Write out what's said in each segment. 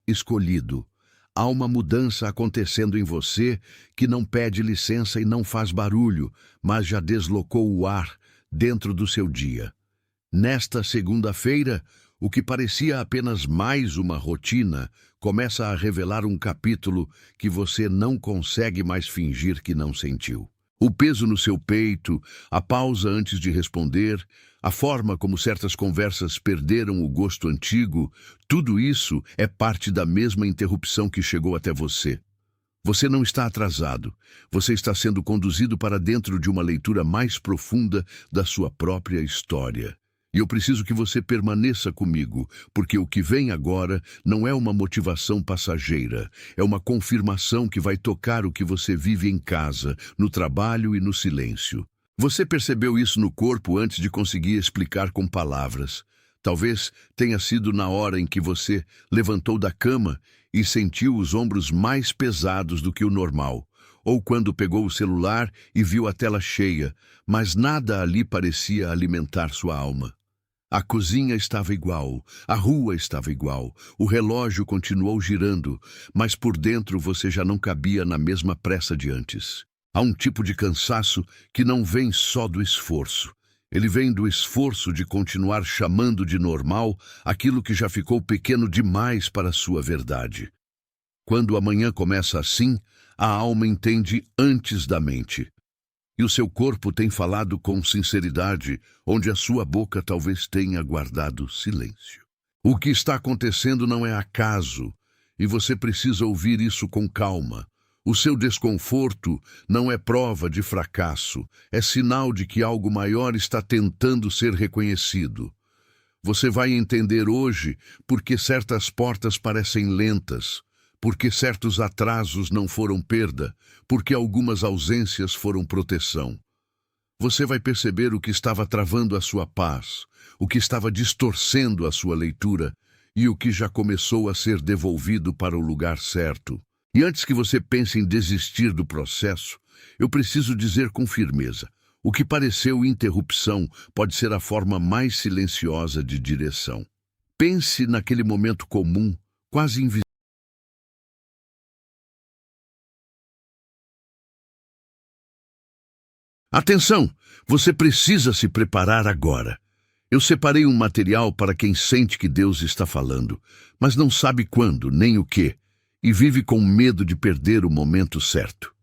escolhido. Há uma mudança acontecendo em você que não pede licença e não faz barulho, mas já deslocou o ar dentro do seu dia. Nesta segunda-feira, o que parecia apenas mais uma rotina começa a revelar um capítulo que você não consegue mais fingir que não sentiu. O peso no seu peito, a pausa antes de responder, a forma como certas conversas perderam o gosto antigo, tudo isso é parte da mesma interrupção que chegou até você. Você não está atrasado, você está sendo conduzido para dentro de uma leitura mais profunda da sua própria história. E eu preciso que você permaneça comigo, porque o que vem agora não é uma motivação passageira, é uma confirmação que vai tocar o que você vive em casa, no trabalho e no silêncio. Você percebeu isso no corpo antes de conseguir explicar com palavras. Talvez tenha sido na hora em que você levantou da cama e sentiu os ombros mais pesados do que o normal, ou quando pegou o celular e viu a tela cheia, mas nada ali parecia alimentar sua alma. A cozinha estava igual, a rua estava igual, o relógio continuou girando, mas por dentro você já não cabia na mesma pressa de antes. Há um tipo de cansaço que não vem só do esforço. Ele vem do esforço de continuar chamando de normal aquilo que já ficou pequeno demais para a sua verdade. Quando a manhã começa assim, a alma entende antes da mente. E o seu corpo tem falado com sinceridade, onde a sua boca talvez tenha guardado silêncio. O que está acontecendo não é acaso, e você precisa ouvir isso com calma. O seu desconforto não é prova de fracasso, é sinal de que algo maior está tentando ser reconhecido. Você vai entender hoje por que certas portas parecem lentas, porque certos atrasos não foram perda, porque algumas ausências foram proteção. Você vai perceber o que estava travando a sua paz, o que estava distorcendo a sua leitura e o que já começou a ser devolvido para o lugar certo. E antes que você pense em desistir do processo, eu preciso dizer com firmeza, o que pareceu interrupção pode ser a forma mais silenciosa de direção. Pense naquele momento comum, quase invisível. Atenção! Você precisa se preparar agora. Eu separei um material para quem sente que Deus está falando, mas não sabe quando, nem o que, e vive com medo de perder o momento certo.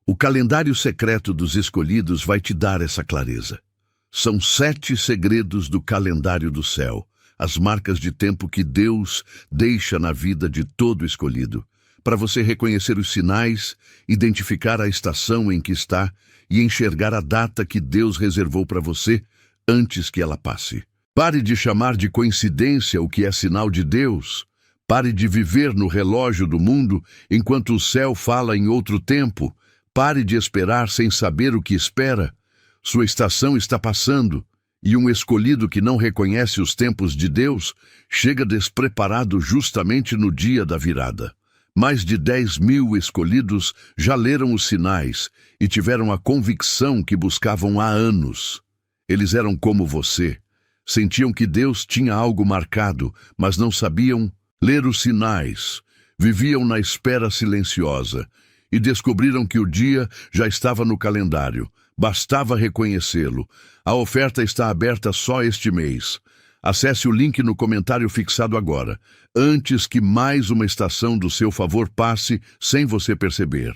O calendário secreto dos escolhidos vai te dar essa clareza. São 7 segredos do calendário do céu, as marcas de tempo que Deus deixa na vida de todo escolhido, para você reconhecer os sinais, identificar a estação em que está e enxergar a data que Deus reservou para você antes que ela passe. Pare de chamar de coincidência o que é sinal de Deus. Pare de viver no relógio do mundo enquanto o céu fala em outro tempo. Pare de esperar sem saber o que espera. Sua estação está passando, e um escolhido que não reconhece os tempos de Deus chega despreparado justamente no dia da virada. Mais de 10.000 escolhidos já leram os sinais e tiveram a convicção que buscavam há anos. Eles eram como você. Sentiam que Deus tinha algo marcado, mas não sabiam ler os sinais. Viviam na espera silenciosa e descobriram que o dia já estava no calendário. Bastava reconhecê-lo. A oferta está aberta só este mês. Acesse o link no comentário fixado agora, antes que mais uma estação do seu favor passe sem você perceber.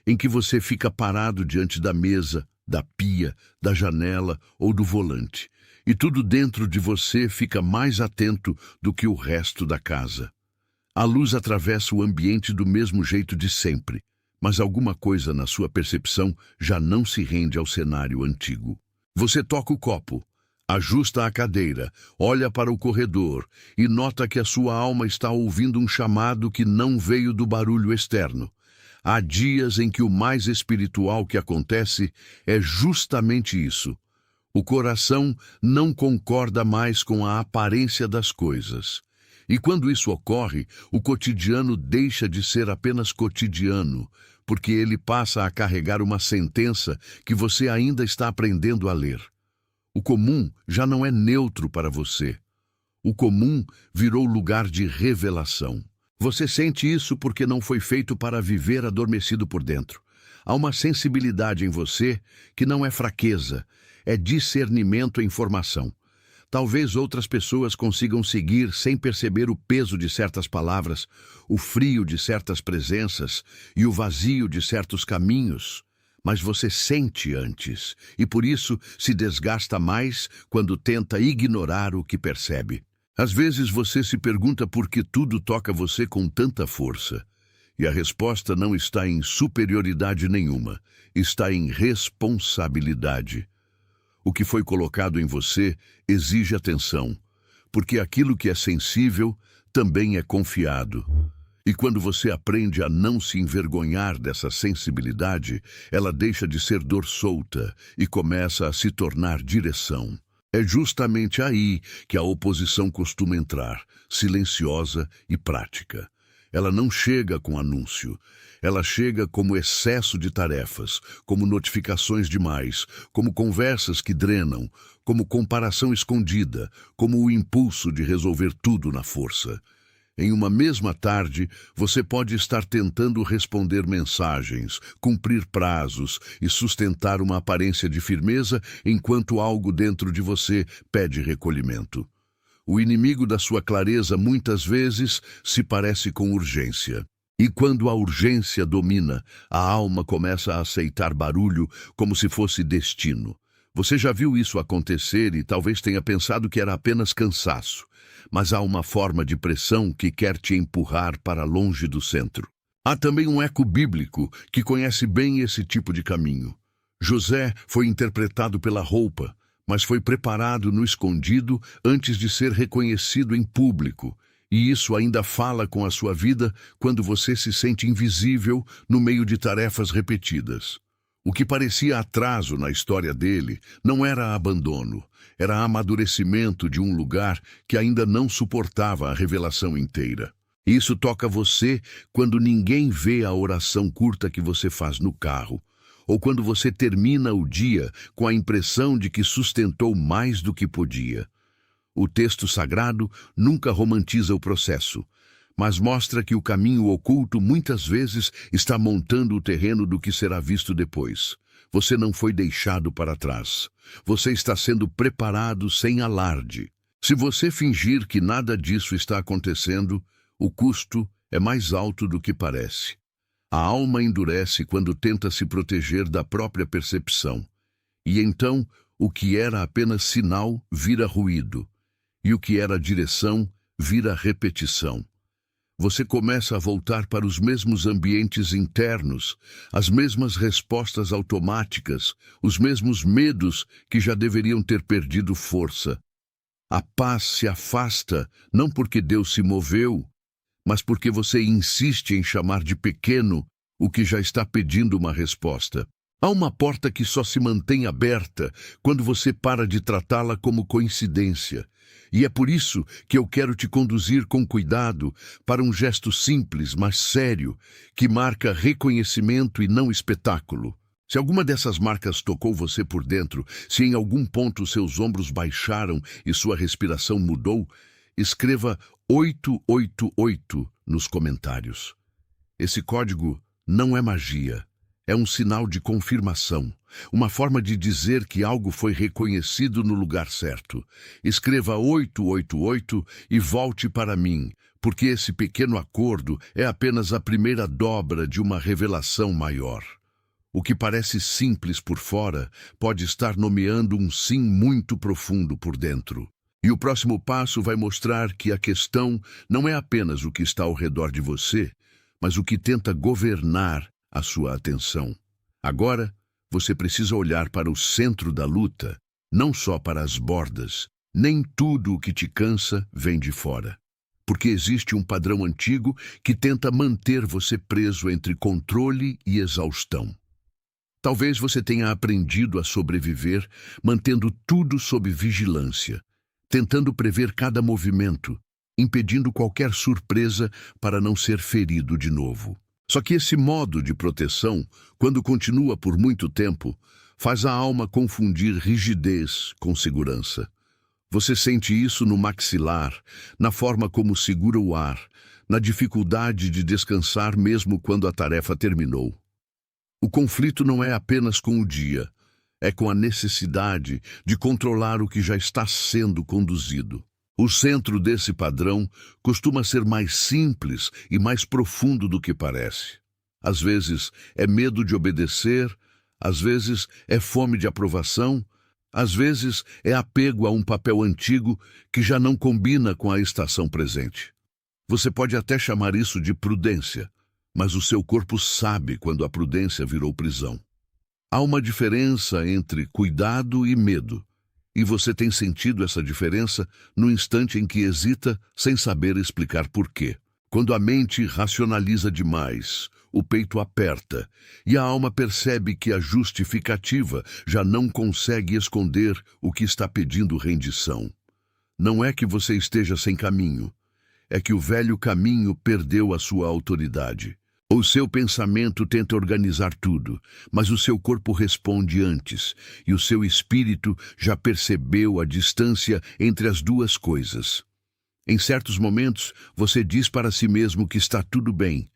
Em que você fica parado diante da mesa, da pia, da janela ou do volante, e tudo dentro de você fica mais atento do que o resto da casa. A luz atravessa o ambiente do mesmo jeito de sempre, mas alguma coisa na sua percepção já não se rende ao cenário antigo. Você toca o copo, ajusta a cadeira, olha para o corredor e nota que a sua alma está ouvindo um chamado que não veio do barulho externo. Há dias em que o mais espiritual que acontece é justamente isso. O coração não concorda mais com a aparência das coisas. E quando isso ocorre, o cotidiano deixa de ser apenas cotidiano. porque ele passa a carregar uma sentença que você ainda está aprendendo a ler. O comum já não é neutro para você. O comum virou lugar de revelação. Você sente isso porque não foi feito para viver adormecido por dentro. Há uma sensibilidade em você que não é fraqueza, é discernimento em formação. Talvez outras pessoas consigam seguir sem perceber o peso de certas palavras, o frio de certas presenças e o vazio de certos caminhos. Mas você sente antes, e por isso se desgasta mais quando tenta ignorar o que percebe. Às vezes você se pergunta por que tudo toca você com tanta força. E a resposta não está em superioridade nenhuma, está em responsabilidade. O que foi colocado em você exige atenção, porque aquilo que é sensível também é confiado. E quando você aprende a não se envergonhar dessa sensibilidade, ela deixa de ser dor solta e começa a se tornar direção. É justamente aí que a oposição costuma entrar, silenciosa e prática. Ela não chega com anúncio. Ela chega como excesso de tarefas, como notificações demais, como conversas que drenam, como comparação escondida, como o impulso de resolver tudo na força. Em uma mesma tarde, você pode estar tentando responder mensagens, cumprir prazos e sustentar uma aparência de firmeza enquanto algo dentro de você pede recolhimento. O inimigo da sua clareza muitas vezes se parece com urgência. E quando a urgência domina, a alma começa a aceitar barulho como se fosse destino. Você já viu isso acontecer e talvez tenha pensado que era apenas cansaço. Mas há uma forma de pressão que quer te empurrar para longe do centro. Há também um eco bíblico que conhece bem esse tipo de caminho. José foi interpretado pela roupa, mas foi preparado no escondido antes de ser reconhecido em público. E isso ainda fala com a sua vida quando você se sente invisível no meio de tarefas repetidas. O que parecia atraso na história dele não era abandono, era amadurecimento de um lugar que ainda não suportava a revelação inteira. Isso toca você quando ninguém vê a oração curta que você faz no carro, ou quando você termina o dia com a impressão de que sustentou mais do que podia. O texto sagrado nunca romantiza o processo, mas mostra que o caminho oculto muitas vezes está montando o terreno do que será visto depois. Você não foi deixado para trás. Você está sendo preparado sem alarde. Se você fingir que nada disso está acontecendo, o custo é mais alto do que parece. A alma endurece quando tenta se proteger da própria percepção. E então, o que era apenas sinal vira ruído. E o que era direção vira repetição. Você começa a voltar para os mesmos ambientes internos, as mesmas respostas automáticas, os mesmos medos que já deveriam ter perdido força. A paz se afasta, não porque Deus se moveu, mas porque você insiste em chamar de pequeno o que já está pedindo uma resposta. Há uma porta que só se mantém aberta quando você para de tratá-la como coincidência. E é por isso que eu quero te conduzir com cuidado para um gesto simples, mas sério, que marca reconhecimento e não espetáculo. Se alguma dessas marcas tocou você por dentro, se em algum ponto seus ombros baixaram e sua respiração mudou, escreva 888 nos comentários. Esse código não é magia. É um sinal de confirmação, uma forma de dizer que algo foi reconhecido no lugar certo. Escreva 888 e volte para mim, porque esse pequeno acordo é apenas a primeira dobra de uma revelação maior. O que parece simples por fora pode estar nomeando um sim muito profundo por dentro. E o próximo passo vai mostrar que a questão não é apenas o que está ao redor de você, mas o que tenta governar a sua atenção. Agora, você precisa olhar para o centro da luta, não só para as bordas. Nem tudo o que te cansa vem de fora. Porque existe um padrão antigo que tenta manter você preso entre controle e exaustão. Talvez você tenha aprendido a sobreviver, mantendo tudo sob vigilância, tentando prever cada movimento, impedindo qualquer surpresa para não ser ferido de novo. Só que esse modo de proteção, quando continua por muito tempo, faz a alma confundir rigidez com segurança. Você sente isso no maxilar, na forma como segura o ar, na dificuldade de descansar mesmo quando a tarefa terminou. O conflito não é apenas com o dia, é com a necessidade de controlar o que já está sendo conduzido. O centro desse padrão costuma ser mais simples e mais profundo do que parece. Às vezes é medo de obedecer, às vezes é fome de aprovação, às vezes é apego a um papel antigo que já não combina com a estação presente. Você pode até chamar isso de prudência, mas o seu corpo sabe quando a prudência virou prisão. Há uma diferença entre cuidado e medo, e você tem sentido essa diferença no instante em que hesita sem saber explicar por quê. Quando a mente racionaliza demais, o peito aperta e a alma percebe que a justificativa já não consegue esconder o que está pedindo rendição. Não é que você esteja sem caminho, é que o velho caminho perdeu a sua autoridade. O seu pensamento tenta organizar tudo, mas o seu corpo responde antes, e o seu espírito já percebeu a distância entre as duas coisas. Em certos momentos, você diz para si mesmo que está tudo bem,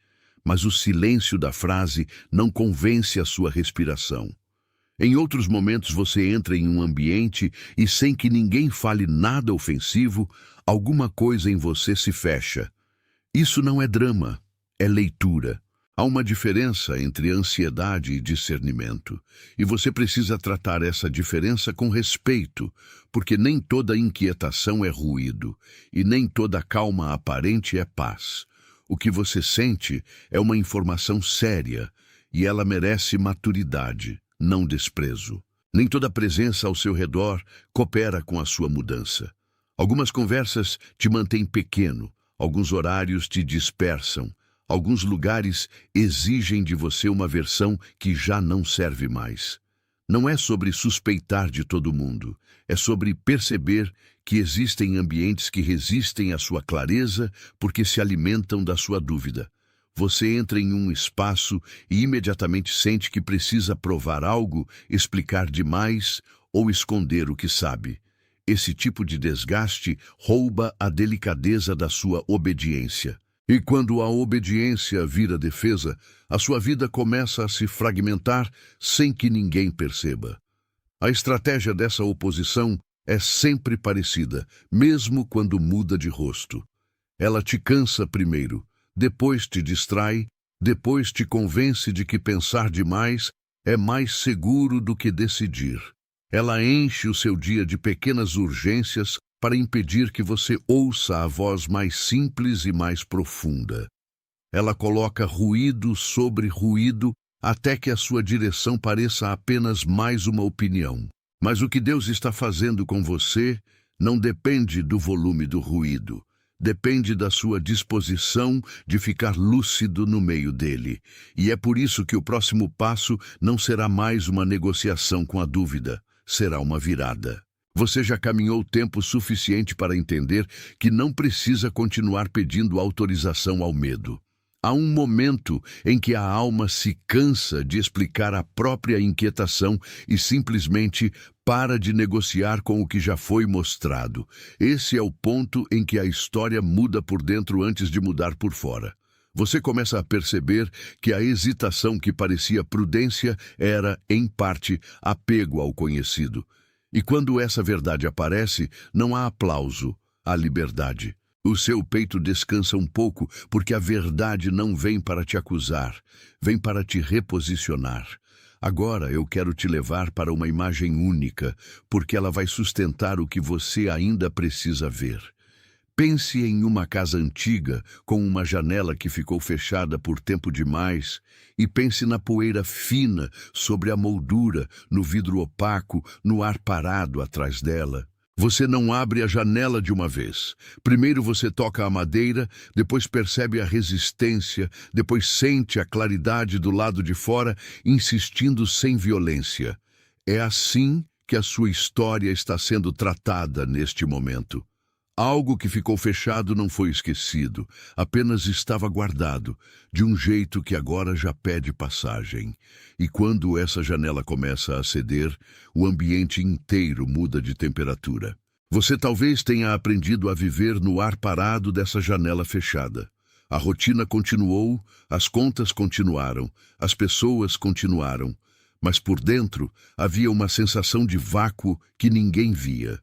mas o silêncio da frase não convence a sua respiração. Em outros momentos, você entra em um ambiente e, sem que ninguém fale nada ofensivo, alguma coisa em você se fecha. Isso não é drama, é leitura. Há uma diferença entre ansiedade e discernimento, e você precisa tratar essa diferença com respeito, porque nem toda inquietação é ruído, e nem toda calma aparente é paz. O que você sente é uma informação séria, e ela merece maturidade, não desprezo. Nem toda presença ao seu redor coopera com a sua mudança. Algumas conversas te mantêm pequeno, alguns horários te dispersam, alguns lugares exigem de você uma versão que já não serve mais. Não é sobre suspeitar de todo mundo, é sobre perceber que existem ambientes que resistem à sua clareza porque se alimentam da sua dúvida. Você entra em um espaço e imediatamente sente que precisa provar algo, explicar demais ou esconder o que sabe. Esse tipo de desgaste rouba a delicadeza da sua obediência. E quando a obediência vira defesa, a sua vida começa a se fragmentar sem que ninguém perceba. A estratégia dessa oposição é sempre parecida, mesmo quando muda de rosto. Ela te cansa primeiro, depois te distrai, depois te convence de que pensar demais é mais seguro do que decidir. Ela enche o seu dia de pequenas urgências para impedir que você ouça a voz mais simples e mais profunda. Ela coloca ruído sobre ruído até que a sua direção pareça apenas mais uma opinião. Mas o que Deus está fazendo com você não depende do volume do ruído. Depende da sua disposição de ficar lúcido no meio dele. E é por isso que o próximo passo não será mais uma negociação com a dúvida, será uma virada. Você já caminhou tempo suficiente para entender que não precisa continuar pedindo autorização ao medo. Há um momento em que a alma se cansa de explicar a própria inquietação e simplesmente para de negociar com o que já foi mostrado. Esse é o ponto em que a história muda por dentro antes de mudar por fora. Você começa a perceber que a hesitação que parecia prudência era, em parte, apego ao conhecido. E quando essa verdade aparece, não há aplauso, há liberdade. O seu peito descansa um pouco, porque a verdade não vem para te acusar, vem para te reposicionar. Agora eu quero te levar para uma imagem única, porque ela vai sustentar o que você ainda precisa ver. Pense em uma casa antiga, com uma janela que ficou fechada por tempo demais, e pense na poeira fina sobre a moldura, no vidro opaco, no ar parado atrás dela. Você não abre a janela de uma vez. Primeiro você toca a madeira, depois percebe a resistência, depois sente a claridade do lado de fora, insistindo sem violência. É assim que a sua história está sendo tratada neste momento. Algo que ficou fechado não foi esquecido, apenas estava guardado, de um jeito que agora já pede passagem. E quando essa janela começa a ceder, o ambiente inteiro muda de temperatura. Você talvez tenha aprendido a viver no ar parado dessa janela fechada. A rotina continuou, as contas continuaram, as pessoas continuaram, mas por dentro havia uma sensação de vácuo que ninguém via.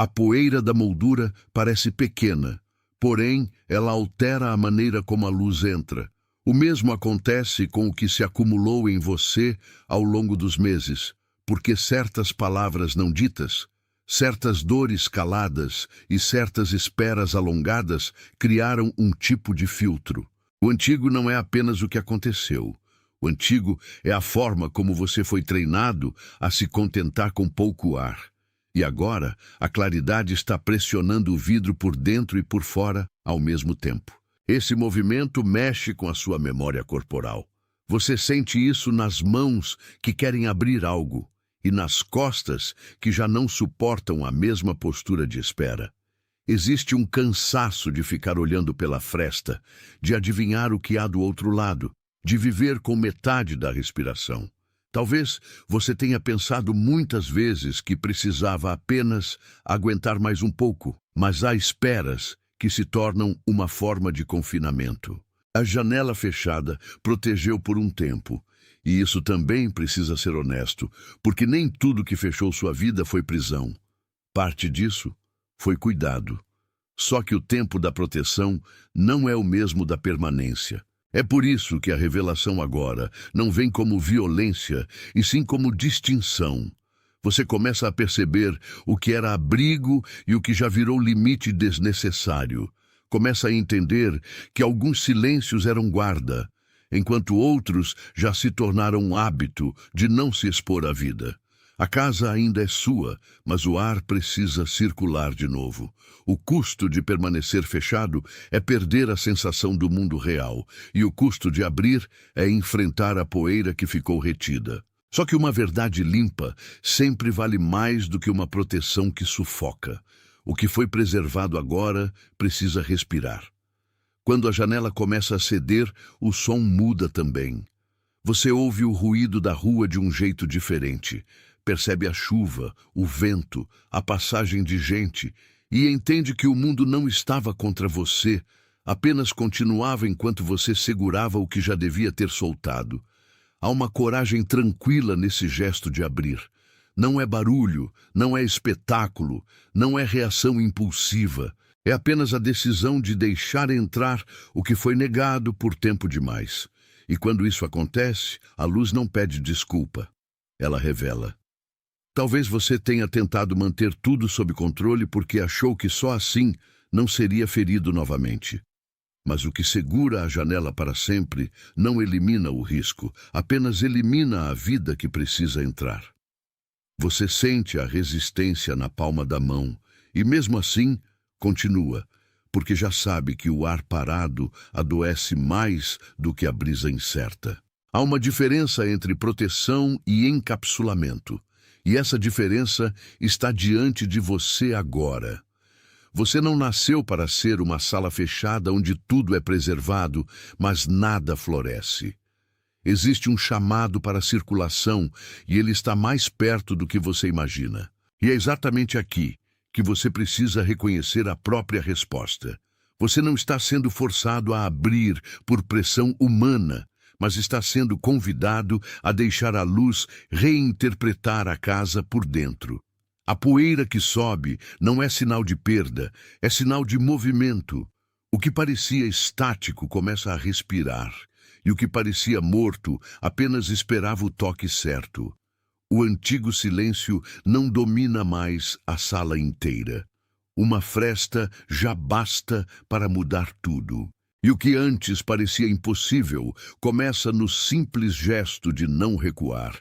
A poeira da moldura parece pequena, porém ela altera a maneira como a luz entra. O mesmo acontece com o que se acumulou em você ao longo dos meses, porque certas palavras não ditas, certas dores caladas e certas esperas alongadas criaram um tipo de filtro. O antigo não é apenas o que aconteceu. O antigo é a forma como você foi treinado a se contentar com pouco ar. E agora, a claridade está pressionando o vidro por dentro e por fora ao mesmo tempo. Esse movimento mexe com a sua memória corporal. Você sente isso nas mãos que querem abrir algo e nas costas que já não suportam a mesma postura de espera. Existe um cansaço de ficar olhando pela fresta, de adivinhar o que há do outro lado, de viver com metade da respiração. Talvez você tenha pensado muitas vezes que precisava apenas aguentar mais um pouco, mas há esperas que se tornam uma forma de confinamento. A janela fechada protegeu por um tempo, e isso também precisa ser honesto, porque nem tudo que fechou sua vida foi prisão. Parte disso foi cuidado. Só que o tempo da proteção não é o mesmo da permanência. É por isso que a revelação agora não vem como violência, e sim como distinção. Você começa a perceber o que era abrigo e o que já virou limite desnecessário. Começa a entender que alguns silêncios eram guarda, enquanto outros já se tornaram um hábito de não se expor à vida. A casa ainda é sua, mas o ar precisa circular de novo. O custo de permanecer fechado é perder a sensação do mundo real, e o custo de abrir é enfrentar a poeira que ficou retida. Só que uma verdade limpa sempre vale mais do que uma proteção que sufoca. O que foi preservado agora precisa respirar. Quando a janela começa a ceder, o som muda também. Você ouve o ruído da rua de um jeito diferente. Percebe a chuva, o vento, a passagem de gente e entende que o mundo não estava contra você, apenas continuava enquanto você segurava o que já devia ter soltado. Há uma coragem tranquila nesse gesto de abrir. Não é barulho, não é espetáculo, não é reação impulsiva. É apenas a decisão de deixar entrar o que foi negado por tempo demais. E quando isso acontece, a luz não pede desculpa. Ela revela. Talvez você tenha tentado manter tudo sob controle porque achou que só assim não seria ferido novamente. Mas o que segura a janela para sempre não elimina o risco, apenas elimina a vida que precisa entrar. Você sente a resistência na palma da mão e, mesmo assim, continua, porque já sabe que o ar parado adoece mais do que a brisa incerta. Há uma diferença entre proteção e encapsulamento. E essa diferença está diante de você agora. Você não nasceu para ser uma sala fechada onde tudo é preservado, mas nada floresce. Existe um chamado para a circulação e ele está mais perto do que você imagina. E é exatamente aqui que você precisa reconhecer a própria resposta. Você não está sendo forçado a abrir por pressão humana, mas está sendo convidado a deixar a luz reinterpretar a casa por dentro. A poeira que sobe não é sinal de perda, é sinal de movimento. O que parecia estático começa a respirar, e o que parecia morto apenas esperava o toque certo. O antigo silêncio não domina mais a sala inteira. Uma fresta já basta para mudar tudo. E o que antes parecia impossível começa no simples gesto de não recuar.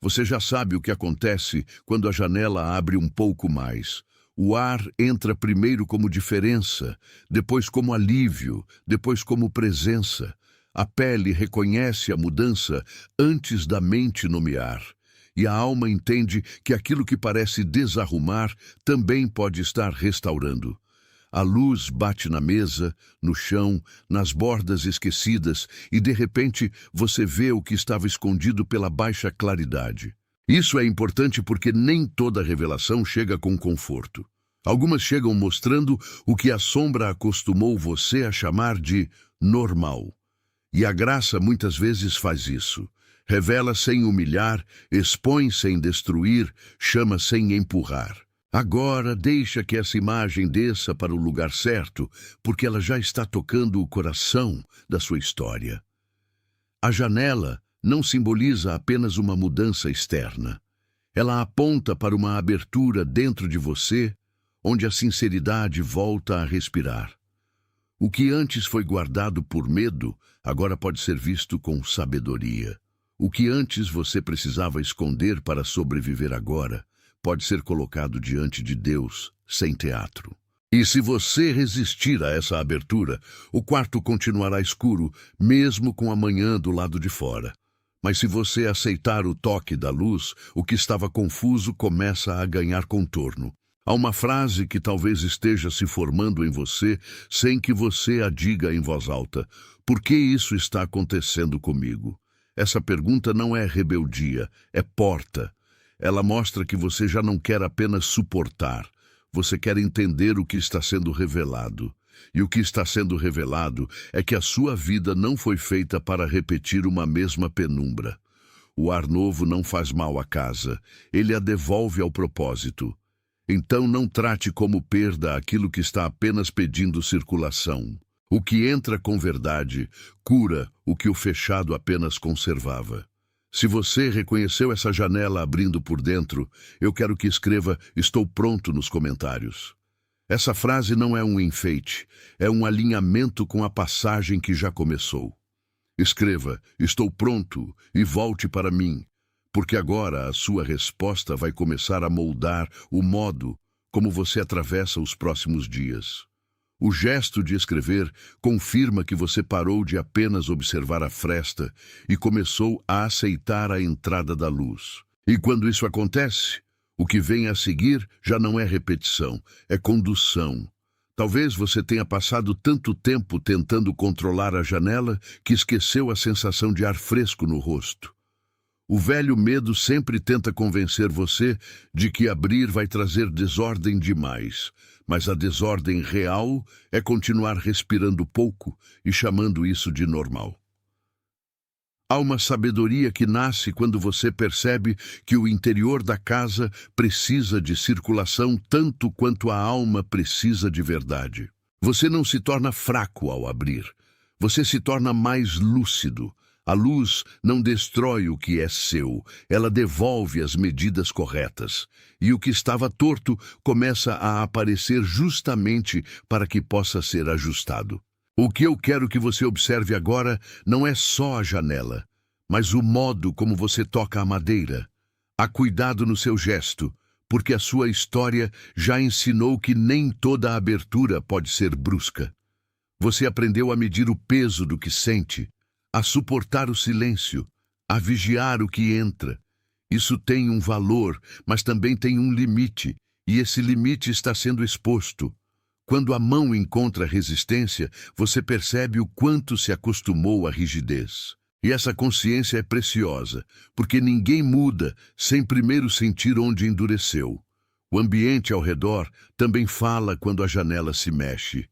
Você já sabe o que acontece quando a janela abre um pouco mais. O ar entra primeiro como diferença, depois como alívio, depois como presença. A pele reconhece a mudança antes da mente nomear. E a alma entende que aquilo que parece desarrumar também pode estar restaurando. A luz bate na mesa, no chão, nas bordas esquecidas, e de repente você vê o que estava escondido pela baixa claridade. Isso é importante porque nem toda revelação chega com conforto. Algumas chegam mostrando o que a sombra acostumou você a chamar de normal. E a graça muitas vezes faz isso. Revela sem humilhar, expõe sem destruir, chama sem empurrar. Agora deixa que essa imagem desça para o lugar certo, porque ela já está tocando o coração da sua história. A janela não simboliza apenas uma mudança externa. Ela aponta para uma abertura dentro de você, onde a sinceridade volta a respirar. O que antes foi guardado por medo, agora pode ser visto com sabedoria. O que antes você precisava esconder para sobreviver agora, pode ser colocado diante de Deus, sem teatro. E se você resistir a essa abertura, o quarto continuará escuro, mesmo com a manhã do lado de fora. Mas se você aceitar o toque da luz, o que estava confuso começa a ganhar contorno. Há uma frase que talvez esteja se formando em você, sem que você a diga em voz alta. Por que isso está acontecendo comigo? Essa pergunta não é rebeldia, é porta. Ela mostra que você já não quer apenas suportar. Você quer entender o que está sendo revelado. E o que está sendo revelado é que a sua vida não foi feita para repetir uma mesma penumbra. O ar novo não faz mal à casa, ele a devolve ao propósito. Então não trate como perda aquilo que está apenas pedindo circulação. O que entra com verdade cura o que o fechado apenas conservava. Se você reconheceu essa janela abrindo por dentro, eu quero que escreva "Estou pronto" nos comentários. Essa frase não é um enfeite, é um alinhamento com a passagem que já começou. Escreva "Estou pronto" e volte para mim, porque agora a sua resposta vai começar a moldar o modo como você atravessa os próximos dias. O gesto de escrever confirma que você parou de apenas observar a fresta e começou a aceitar a entrada da luz. E quando isso acontece, o que vem a seguir já não é repetição, é condução. Talvez você tenha passado tanto tempo tentando controlar a janela que esqueceu a sensação de ar fresco no rosto. O velho medo sempre tenta convencer você de que abrir vai trazer desordem demais, mas a desordem real é continuar respirando pouco e chamando isso de normal. Há uma sabedoria que nasce quando você percebe que o interior da casa precisa de circulação tanto quanto a alma precisa de verdade. Você não se torna fraco ao abrir, você se torna mais lúcido. A luz não destrói o que é seu, ela devolve as medidas corretas. E o que estava torto começa a aparecer justamente para que possa ser ajustado. O que eu quero que você observe agora não é só a janela, mas o modo como você toca a madeira. Há cuidado no seu gesto, porque a sua história já ensinou que nem toda abertura pode ser brusca. Você aprendeu a medir o peso do que sente, a suportar o silêncio, a vigiar o que entra. Isso tem um valor, mas também tem um limite, e esse limite está sendo exposto. Quando a mão encontra resistência, você percebe o quanto se acostumou à rigidez. E essa consciência é preciosa, porque ninguém muda sem primeiro sentir onde endureceu. O ambiente ao redor também fala quando a janela se mexe.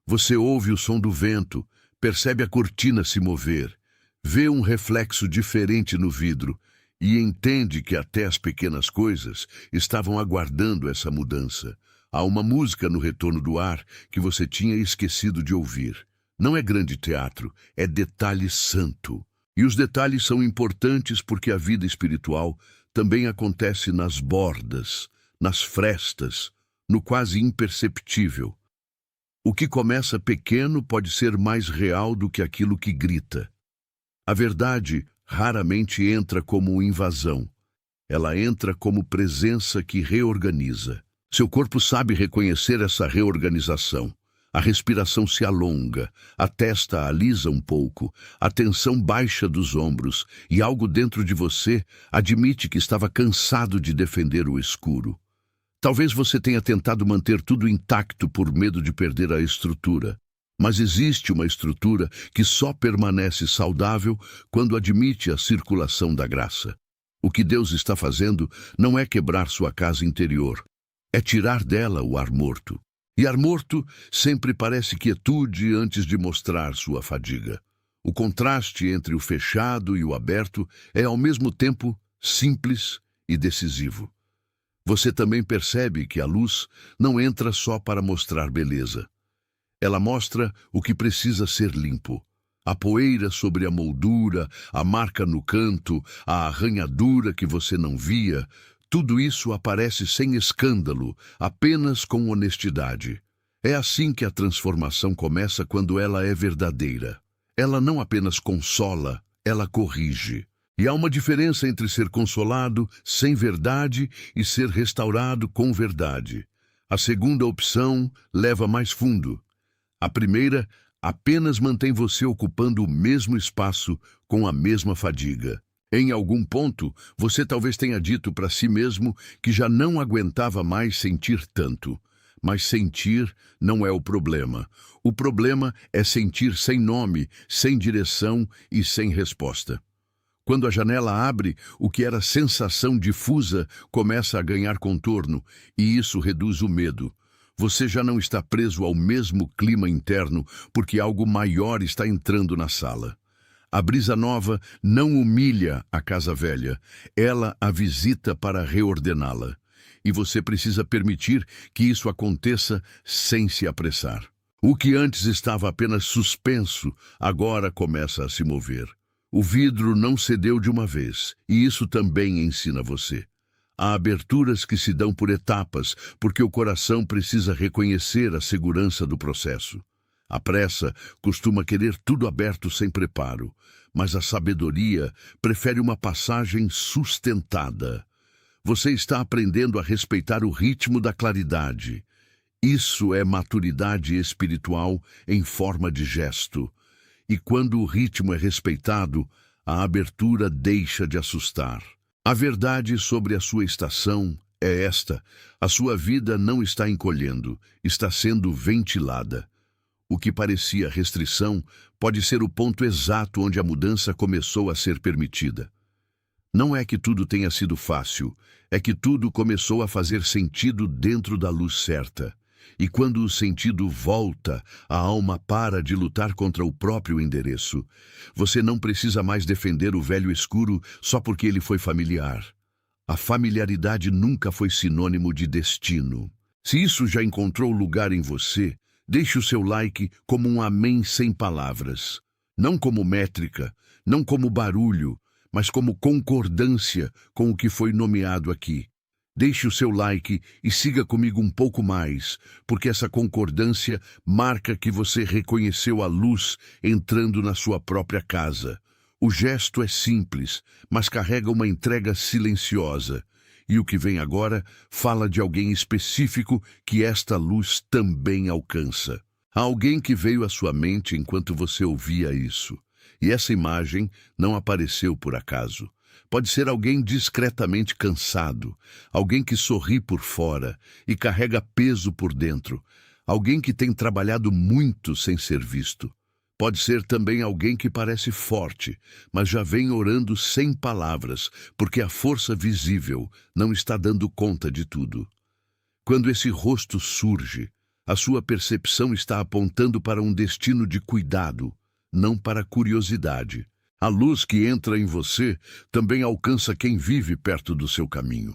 Você ouve o som do vento, percebe a cortina se mover, vê um reflexo diferente no vidro e entende que até as pequenas coisas estavam aguardando essa mudança. Há uma música no retorno do ar que você tinha esquecido de ouvir. Não é grande teatro, é detalhe santo. E os detalhes são importantes porque a vida espiritual também acontece nas bordas, nas frestas, no quase imperceptível. O que começa pequeno pode ser mais real do que aquilo que grita. A verdade raramente entra como invasão. Ela entra como presença que reorganiza. Seu corpo sabe reconhecer essa reorganização. A respiração se alonga, a testa alisa um pouco, a tensão baixa dos ombros e algo dentro de você admite que estava cansado de defender o escuro. Talvez você tenha tentado manter tudo intacto por medo de perder a estrutura. Mas existe uma estrutura que só permanece saudável quando admite a circulação da graça. O que Deus está fazendo não é quebrar sua casa interior, é tirar dela o ar morto. E ar morto sempre parece quietude antes de mostrar sua fadiga. O contraste entre o fechado e o aberto é ao mesmo tempo simples e decisivo. Você também percebe que a luz não entra só para mostrar beleza. Ela mostra o que precisa ser limpo. A poeira sobre a moldura, a marca no canto, a arranhadura que você não via, tudo isso aparece sem escândalo, apenas com honestidade. É assim que a transformação começa quando ela é verdadeira. Ela não apenas consola, ela corrige. E há uma diferença entre ser consolado sem verdade e ser restaurado com verdade. A segunda opção leva mais fundo. A primeira apenas mantém você ocupando o mesmo espaço com a mesma fadiga. Em algum ponto, você talvez tenha dito para si mesmo que já não aguentava mais sentir tanto. Mas sentir não é o problema. O problema é sentir sem nome, sem direção e sem resposta. Quando a janela abre, o que era sensação difusa começa a ganhar contorno, e isso reduz o medo. Você já não está preso ao mesmo clima interno, porque algo maior está entrando na sala. A brisa nova não humilha a casa velha, ela a visita para reordená-la. E você precisa permitir que isso aconteça sem se apressar. O que antes estava apenas suspenso, agora começa a se mover. O vidro não cedeu de uma vez, e isso também ensina você. Há aberturas que se dão por etapas, porque o coração precisa reconhecer a segurança do processo. A pressa costuma querer tudo aberto sem preparo, mas a sabedoria prefere uma passagem sustentada. Você está aprendendo a respeitar o ritmo da claridade. Isso é maturidade espiritual em forma de gesto. E quando o ritmo é respeitado, a abertura deixa de assustar. A verdade sobre a sua estação é esta: a sua vida não está encolhendo, está sendo ventilada. O que parecia restrição pode ser o ponto exato onde a mudança começou a ser permitida. Não é que tudo tenha sido fácil, é que tudo começou a fazer sentido dentro da luz certa. E quando o sentido volta, a alma para de lutar contra o próprio endereço. Você não precisa mais defender o velho escuro só porque ele foi familiar. A familiaridade nunca foi sinônimo de destino. Se isso já encontrou lugar em você, deixe o seu like como um amém sem palavras. Não como métrica, não como barulho, mas como concordância com o que foi nomeado aqui. Deixe o seu like e siga comigo um pouco mais, porque essa concordância marca que você reconheceu a luz entrando na sua própria casa. O gesto é simples, mas carrega uma entrega silenciosa. E o que vem agora fala de alguém específico que esta luz também alcança. Há alguém que veio à sua mente enquanto você ouvia isso. E essa imagem não apareceu por acaso. Pode ser alguém discretamente cansado, alguém que sorri por fora e carrega peso por dentro, alguém que tem trabalhado muito sem ser visto. Pode ser também alguém que parece forte, mas já vem orando sem palavras, porque a força visível não está dando conta de tudo. Quando esse rosto surge, a sua percepção está apontando para um destino de cuidado, não para curiosidade. A luz que entra em você também alcança quem vive perto do seu caminho.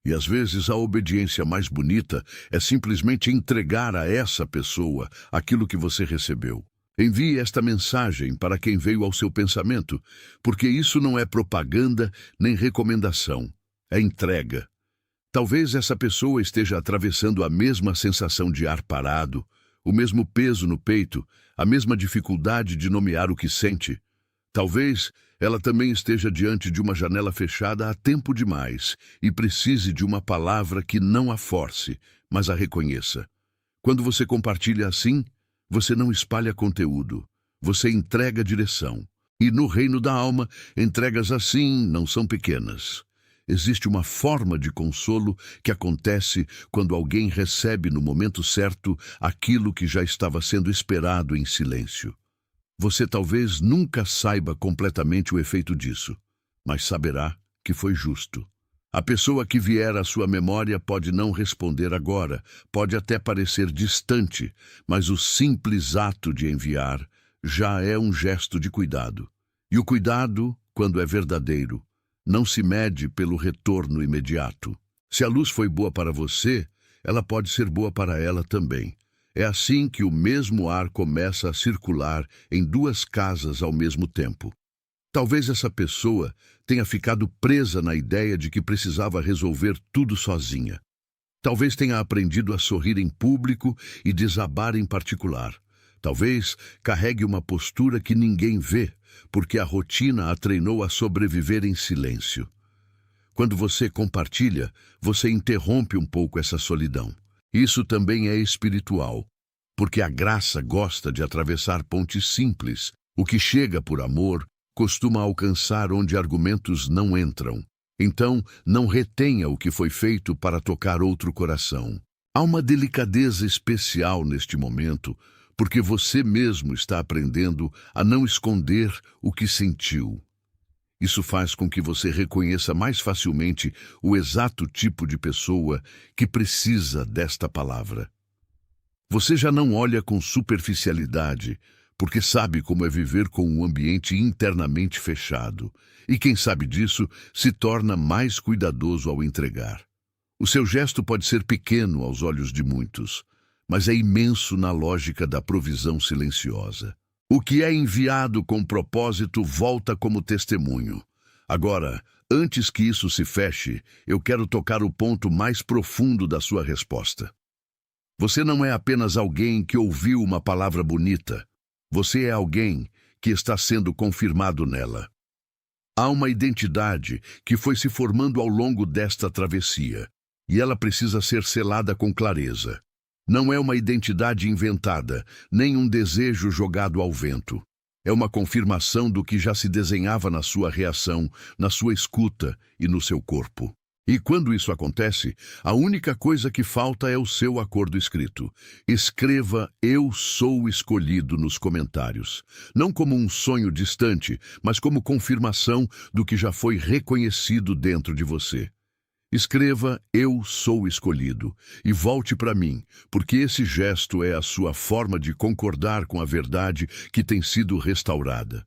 E às vezes a obediência mais bonita é simplesmente entregar a essa pessoa aquilo que você recebeu. Envie esta mensagem para quem veio ao seu pensamento, porque isso não é propaganda nem recomendação, é entrega. Talvez essa pessoa esteja atravessando a mesma sensação de ar parado, o mesmo peso no peito, a mesma dificuldade de nomear o que sente. Talvez ela também esteja diante de uma janela fechada há tempo demais e precise de uma palavra que não a force, mas a reconheça. Quando você compartilha assim, você não espalha conteúdo, você entrega direção. E no reino da alma, entregas assim não são pequenas. Existe uma forma de consolo que acontece quando alguém recebe no momento certo aquilo que já estava sendo esperado em silêncio. Você talvez nunca saiba completamente o efeito disso, mas saberá que foi justo. A pessoa que vier à sua memória pode não responder agora, pode até parecer distante, mas o simples ato de enviar já é um gesto de cuidado. E o cuidado, quando é verdadeiro, não se mede pelo retorno imediato. Se a luz foi boa para você, ela pode ser boa para ela também. É assim que o mesmo ar começa a circular em duas casas ao mesmo tempo. Talvez essa pessoa tenha ficado presa na ideia de que precisava resolver tudo sozinha. Talvez tenha aprendido a sorrir em público e desabar em particular. Talvez carregue uma postura que ninguém vê, porque a rotina a treinou a sobreviver em silêncio. Quando você compartilha, você interrompe um pouco essa solidão. Isso também é espiritual, porque a graça gosta de atravessar pontes simples. O que chega por amor costuma alcançar onde argumentos não entram. Então, não retenha o que foi feito para tocar outro coração. Há uma delicadeza especial neste momento, porque você mesmo está aprendendo a não esconder o que sentiu. Isso faz com que você reconheça mais facilmente o exato tipo de pessoa que precisa desta palavra. Você já não olha com superficialidade, porque sabe como é viver com um ambiente internamente fechado, e quem sabe disso se torna mais cuidadoso ao entregar. O seu gesto pode ser pequeno aos olhos de muitos, mas é imenso na lógica da provisão silenciosa. O que é enviado com propósito volta como testemunho. Agora, antes que isso se feche, eu quero tocar o ponto mais profundo da sua resposta. Você não é apenas alguém que ouviu uma palavra bonita. Você é alguém que está sendo confirmado nela. Há uma identidade que foi se formando ao longo desta travessia, e ela precisa ser selada com clareza. Não é uma identidade inventada, nem um desejo jogado ao vento. É uma confirmação do que já se desenhava na sua reação, na sua escuta e no seu corpo. E quando isso acontece, a única coisa que falta é o seu acordo escrito. Escreva "Eu sou escolhido" nos comentários. Não como um sonho distante, mas como confirmação do que já foi reconhecido dentro de você. Escreva "Eu sou escolhido" e volte para mim, porque esse gesto é a sua forma de concordar com a verdade que tem sido restaurada.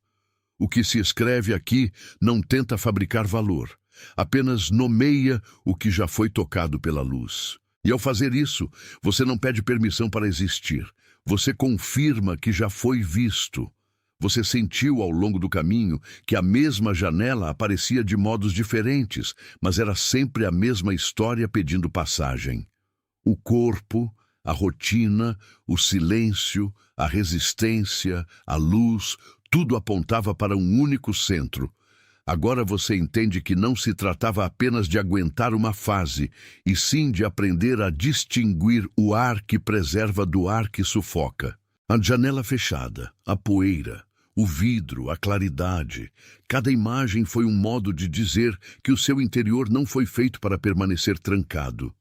O que se escreve aqui não tenta fabricar valor. Apenas nomeia o que já foi tocado pela luz. E ao fazer isso, você não pede permissão para existir. Você confirma que já foi visto. Você sentiu ao longo do caminho que a mesma janela aparecia de modos diferentes, mas era sempre a mesma história pedindo passagem. O corpo, a rotina, o silêncio, a resistência, a luz, tudo apontava para um único centro. Agora você entende que não se tratava apenas de aguentar uma fase, e sim de aprender a distinguir o ar que preserva do ar que sufoca. A janela fechada, a poeira, o vidro, a claridade. Cada imagem foi um modo de dizer que o seu interior não foi feito para permanecer trancado.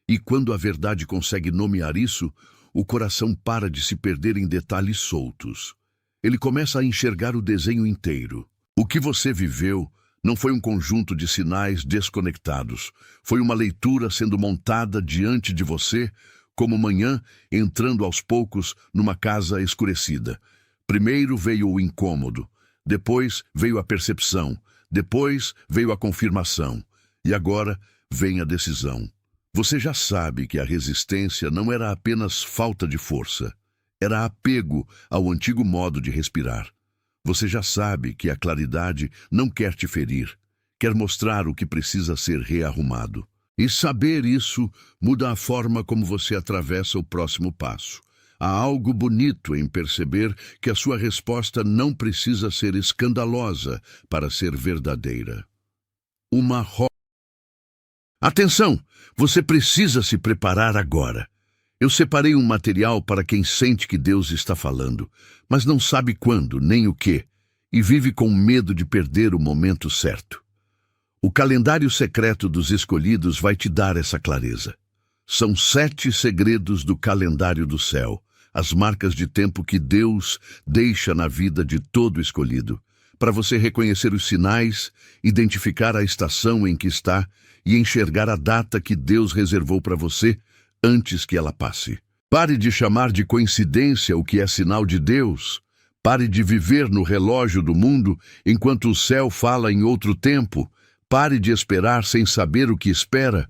E quando a verdade consegue nomear isso, o coração para de se perder em detalhes soltos. Ele começa a enxergar o desenho inteiro. O que você viveu não foi um conjunto de sinais desconectados. Foi uma leitura sendo montada diante de você, como manhã entrando aos poucos numa casa escurecida. Primeiro veio o incômodo, depois veio a percepção, depois veio a confirmação, e agora vem a decisão. Você já sabe que a resistência não era apenas falta de força, era apego ao antigo modo de respirar. Você já sabe que a claridade não quer te ferir, quer mostrar o que precisa ser rearrumado. E saber isso muda a forma como você atravessa o próximo passo. Há algo bonito em perceber que a sua resposta não precisa ser escandalosa para ser verdadeira. Atenção! Você precisa se preparar agora. Eu separei um material para quem sente que Deus está falando, mas não sabe quando nem o que, e vive com medo de perder o momento certo. O calendário secreto dos escolhidos vai te dar essa clareza. São 7 segredos do calendário do céu, as marcas de tempo que Deus deixa na vida de todo escolhido, para você reconhecer os sinais, identificar a estação em que está e enxergar a data que Deus reservou para você antes que ela passe. Pare de chamar de coincidência o que é sinal de Deus. Pare de viver no relógio do mundo enquanto o céu fala em outro tempo. Pare de esperar sem saber o que espera.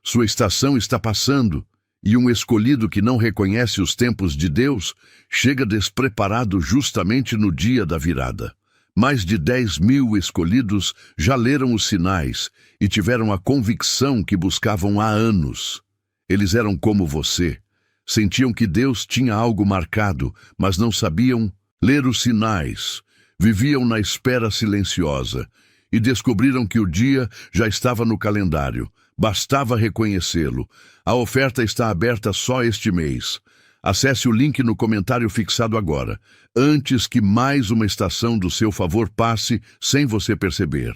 Sua estação está passando, e um escolhido que não reconhece os tempos de Deus chega despreparado justamente no dia da virada. Mais de 10.000 escolhidos já leram os sinais e tiveram a convicção que buscavam há anos. Eles eram como você. Sentiam que Deus tinha algo marcado, mas não sabiam ler os sinais. Viviam na espera silenciosa e descobriram que o dia já estava no calendário. Bastava reconhecê-lo. A oferta está aberta só este mês. Acesse o link no comentário fixado agora, antes que mais uma estação do seu favor passe sem você perceber.